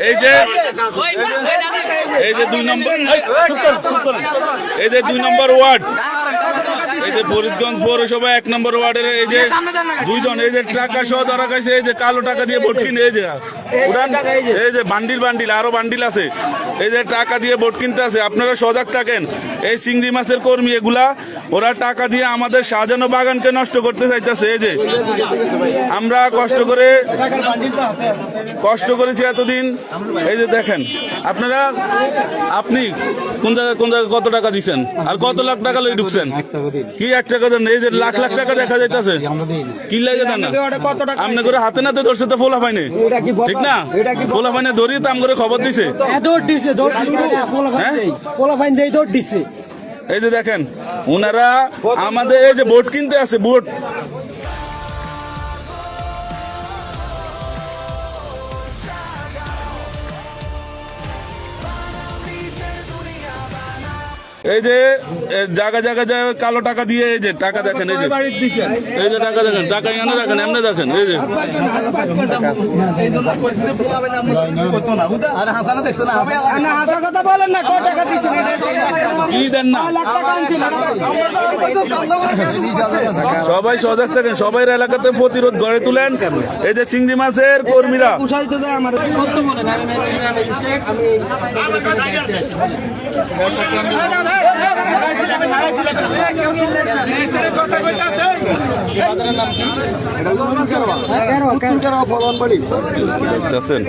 এই যে 2 নম্বর, এই যে 2 নম্বর ওয়ার্ড, এই যে ফরিদগঞ্জ পৌরসভা 1 নম্বর ওয়ার্ডের এই যে দুইজন, এই যে টাকা সহ ধরা খাইছে, এই যে কালো টাকা দিয়ে ভোট কিনে, এই যে এই যে বান্ডিল আরো বান্ডিল আছে, এই যে টাকা দিয়ে ভোট কিনতে আছে। আপনারা সজাগ থাকেন। এই চিংড়ি মাছের কর্মী এগুলা, ওরা টাকা দিয়ে আমাদের সাজানো বাগানকে নষ্ট করতে চাইতেছে। এই যে আমরা কষ্ট করেছি এতদিন, এই যে দেখেন আপনারা, আপনি কোন জায়গায় কত টাকা দিচ্ছেন আর কত লাখ টাকা লই ঢুকছেন? কি 1 টাকা দেন? এই যে লাখ লাখ টাকা দেখা যাইতেছে, কি লাগে দেন না? আপনি করে হাতে নাতে ধরছে তো ফোলা পাইনি, ঠিক না? ফোলা পাইনি ধরিয়ে তো আম করে খবর দিছে। এই যে দেখেন ওনারা আমাদের এই যে ভোট কিনতে আছে, ভোট এই যে জায়গায় কালো টাকা দিয়ে, এই যে টাকা দেখেন, এই যে টাকা দেখেন, টাকা এনে দেখেন, এমনি দেখেন, এই যে কি দেন না। সবাই সজাগ থাকেন, সবাই এলাকাতে প্রতিরোধ গড়ে তুলেন। এই যে চিংড়ি মাছের কর্মীরা, দেখতেছেন